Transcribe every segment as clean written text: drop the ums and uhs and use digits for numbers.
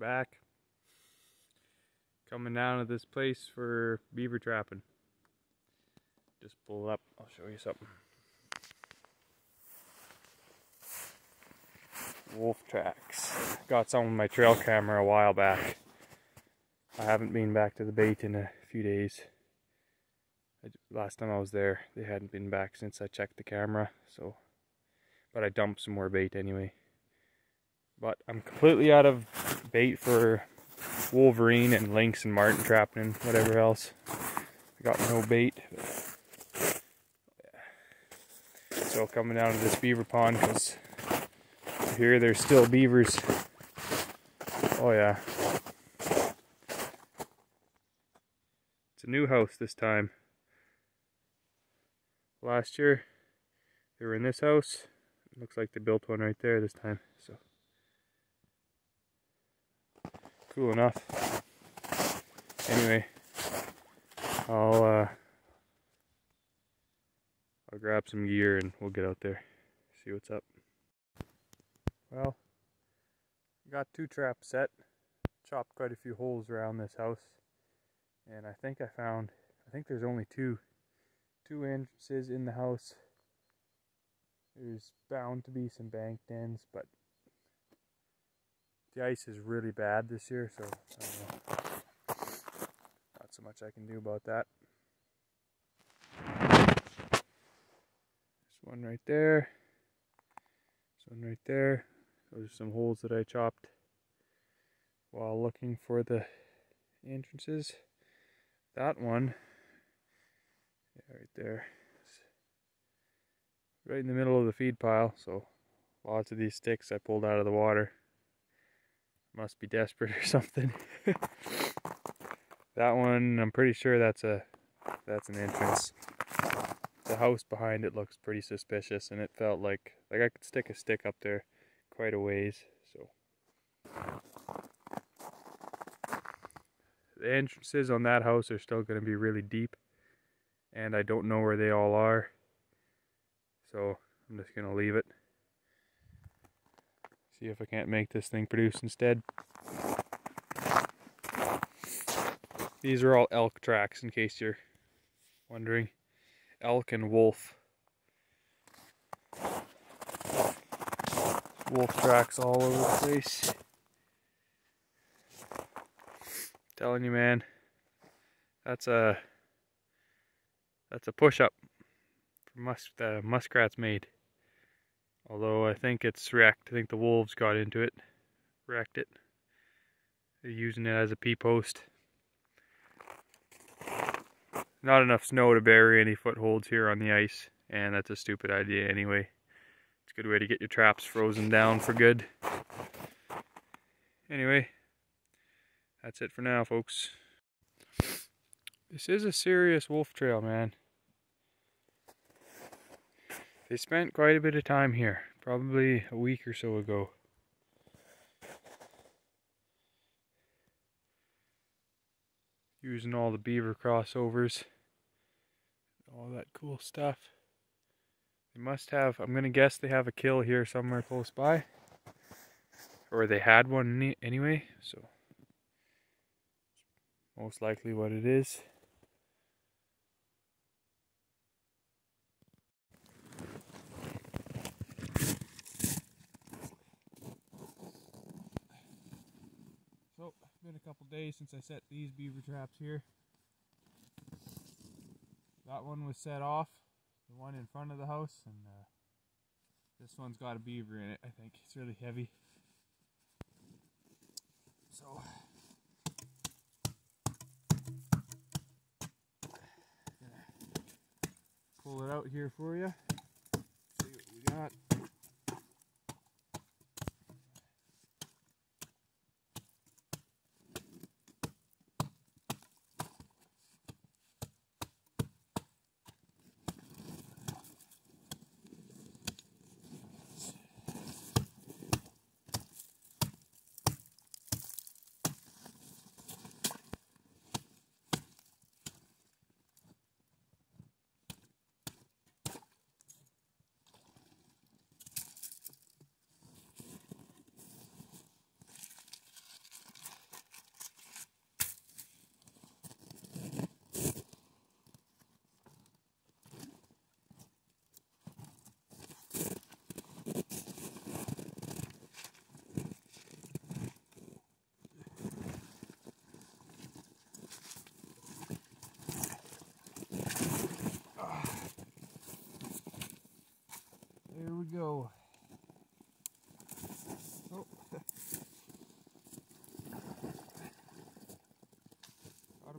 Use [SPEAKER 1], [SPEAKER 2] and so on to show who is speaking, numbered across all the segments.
[SPEAKER 1] back. Coming down to this place for beaver trapping. Just pull it up, I'll show you something. Wolf tracks. Got some with my trail camera a while back. I haven't been back to the bait in a few days. Last time I was there, they hadn't been back since I checked the camera, so. But I dumped some more bait anyway. But I'm completely out of bait for wolverine and lynx and marten trapping and whatever else. I got no bait. So coming down to this beaver pond because here there's still beavers. Oh yeah. It's a new house this time. Last year they were in this house. It looks like they built one right there this time. So cool enough. Anyway, I'll grab some gear and we'll get out there, see what's up. Well, got two traps set, chopped quite a few holes around this house, and I think there's only two entrances in the house. There's bound to be some banked ends, but the ice is really bad this year, so I don't know. Not so much I can do about that. There's one right there. There's one right there. Those are some holes that I chopped while looking for the entrances. That one, yeah, right there, right in the middle of the feed pile, so lots of these sticks I pulled out of the water. Must be desperate or something. That one, I'm pretty sure that's an entrance. The house behind it looks pretty suspicious, and it felt like I could stick a stick up there quite a ways. So the entrances on that house are still going to be really deep, and I don't know where they all are, so I'm just going to leave it. See if I can't make this thing produce instead. These are all elk tracks, in case you're wondering. Elk and wolf. Wolf tracks all over the place. Telling you, man, that's a push-up the muskrat's made. Although I think it's wrecked. I think the wolves got into it, wrecked it. They're using it as a pea post. Not enough snow to bury any footholds here on the ice, and that's a stupid idea anyway. It's a good way to get your traps frozen down for good. Anyway, that's it for now, folks. This is a serious wolf trail, man. They spent quite a bit of time here, probably a week or so ago. Using all the beaver crossovers, all that cool stuff. They must have, I'm gonna guess they have a kill here somewhere close by. Or they had one anyway, so most likely what it is. So, it's been a couple days since I set these beaver traps here. That one was set off, the one in front of the house, and this one's got a beaver in it, I think. It's really heavy. So, pull it out here for you. See what we got.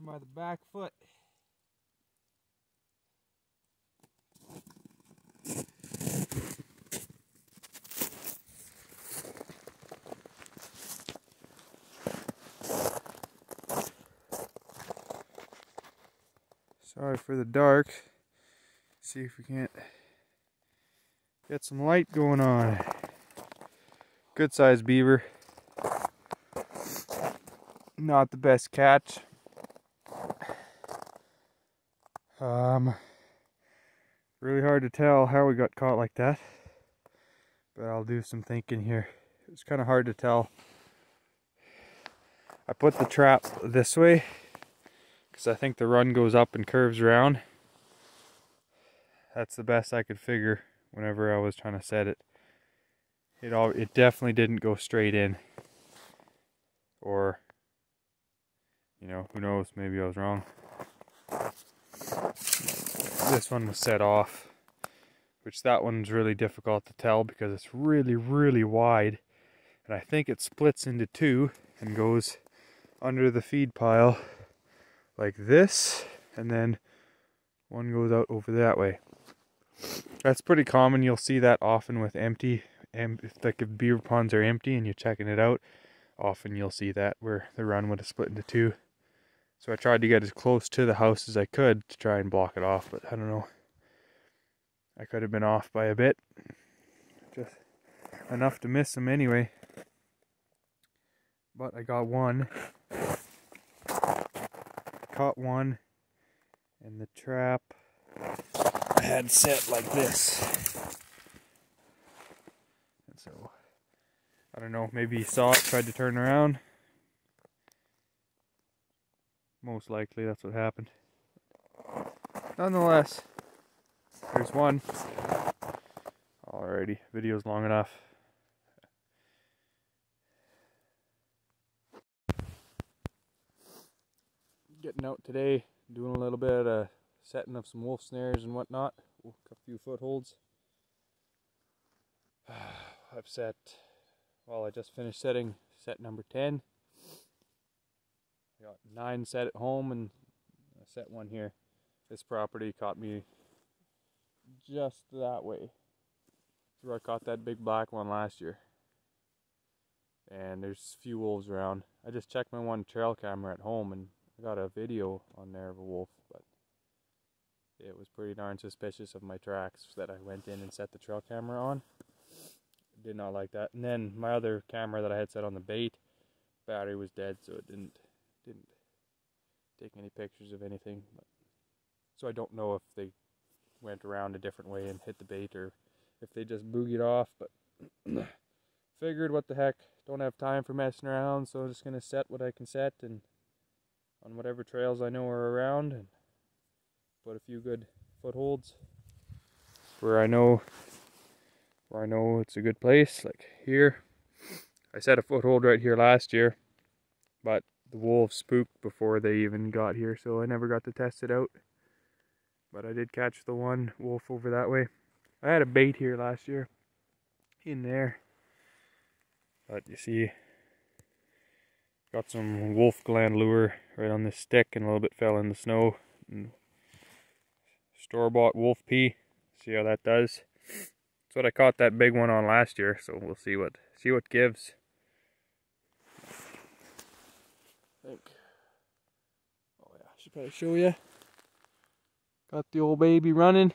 [SPEAKER 1] him by the back foot. Sorry for the dark. See if we can't get some light going on. Good sized beaver. Not the best catch. Really hard to tell how we got caught like that, but I'll do some thinking here. It's kind of hard to tell. I put the trap this way because I think the run goes up and curves around. That's the best I could figure whenever I was trying to set it. It definitely didn't go straight in. Or, you know, who knows, maybe I was wrong. This one was set off, which that one's really difficult to tell because it's really, really wide. And I think it splits into two and goes under the feed pile like this, and then one goes out over that way. That's pretty common. You'll see that often with empty, like if beaver ponds are empty and you're checking it out, often you'll see that where the run would have split into two. So I tried to get as close to the house as I could to try and block it off, but I don't know. I could have been off by a bit. Just enough to miss them anyway. But I got one. Caught one. And the trap I had set like this. And so, I don't know, maybe he saw it, tried to turn around. Most likely that's what happened. Nonetheless, there's one. Alrighty, video's long enough. Getting out today, doing a little bit of setting of some wolf snares and whatnot. A few footholds. I've set, well, I just finished setting set number 10. I got 9 set at home and I set one here. This property caught me just that way. That's where I caught that big black one last year. And there's a few wolves around. I just checked my one trail camera at home and I got a video on there of a wolf, but it was pretty darn suspicious of my tracks that I went in and set the trail camera on. Did not like that. And then my other camera that I had set on the bait, battery was dead, so it didn't take any pictures of anything. But, so I don't know if they went around a different way and hit the bait or if they just boogied off, but figured what the heck, don't have time for messing around, so I'm just gonna set what I can set and on whatever trails I know are around and put a few good footholds where I know it's a good place, like here. I set a foothold right here last year, but the wolves spooked before they even got here, so I never got to test it out. But I did catch the one wolf over that way. I had a bait here last year, in there. But you see, got some wolf gland lure right on this stick and a little bit fell in the snow. Store-bought wolf pea. See how that does. That's what I caught that big one on last year, so we'll see what gives. I think. Oh yeah, I should probably show you. Got the old baby running.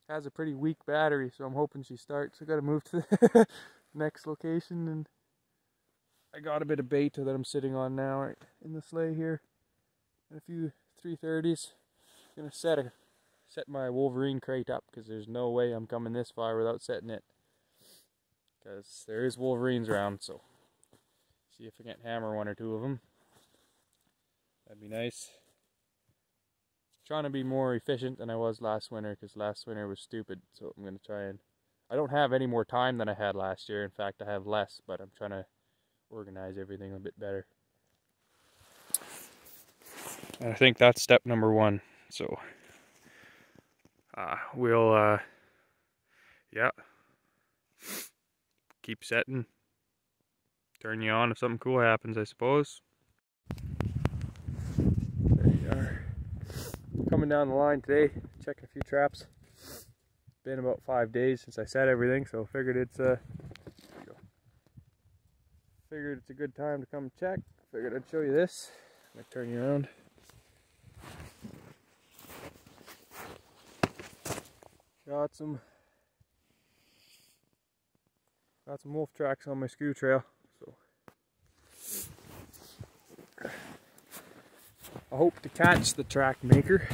[SPEAKER 1] Has a pretty weak battery, so I'm hoping she starts. I gotta move to the next location, and I got a bit of bait that I'm sitting on now right in the sleigh here. And a few 330s. Gonna set my Wolverine crate up because there's no way I'm coming this far without setting it. Because there is Wolverines around, so see if I can't hammer one or two of them. That'd be nice. Trying to be more efficient than I was last winter because last winter was stupid, so I'm gonna try and. I don't have any more time than I had last year. In fact, I have less, but I'm trying to organize everything a bit better. And I think that's step number 1. So we'll yeah, keep setting, turn you on if something cool happens, I suppose. coming down the line today, checking a few traps. It's been about 5 days since I set everything, so figured it's a good time to come check. Figured I'd show you this. I'm gonna turn you around. Got some wolf tracks on my screw trail, so I hope to catch the track maker.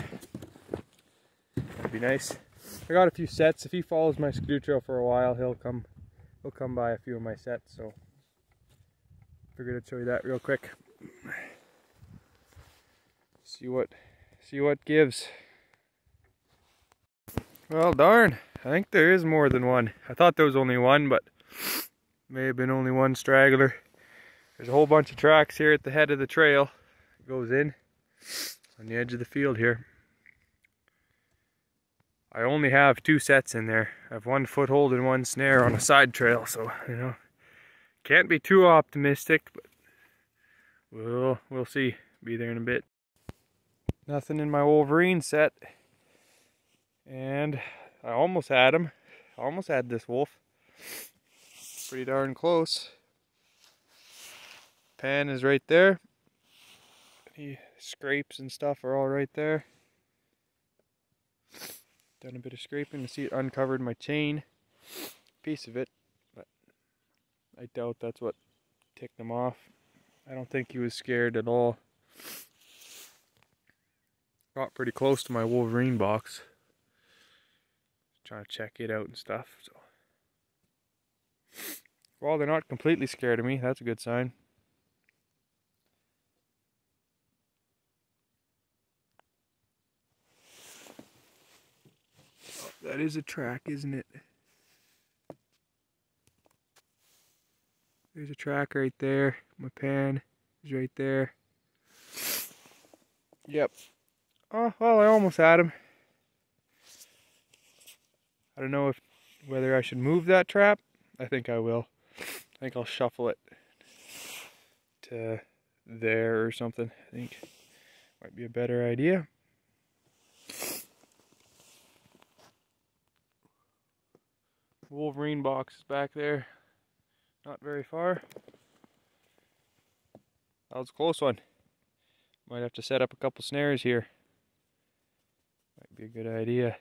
[SPEAKER 1] That'd be nice. I got a few sets. If he follows my screw trail for a while, he'll come by a few of my sets, so figured I'd show you that real quick. See what gives. Well, darn, I think there is more than one. I thought there was only one, but may have been only one straggler. There's a whole bunch of tracks here at the head of the trail. It goes in on the edge of the field here. I only have 2 sets in there. I have 1 foothold and 1 snare on a side trail, so you know, can't be too optimistic, but we'll see. Be there in a bit. Nothing in my Wolverine set, and I almost had him. I almost had this wolf. Pretty darn close. Pan is right there. The scrapes and stuff are all right there. Done a bit of scraping to see it uncovered my chain. Piece of it, but I doubt that's what ticked him off. I don't think he was scared at all. Got pretty close to my Wolverine box. Trying to check it out and stuff. So, well, they're not completely scared of me. That's a good sign. Oh, that is a track, isn't it? There's a track right there. My pan is right there. Yep. Oh, well, I almost had him. I don't know whether I should move that trap. I think I will. I think I'll shuffle it to there or something. I think might be a better idea. Wolverine box is back there. Not very far. That was a close one. Might have to set up a couple snares here. Might be a good idea.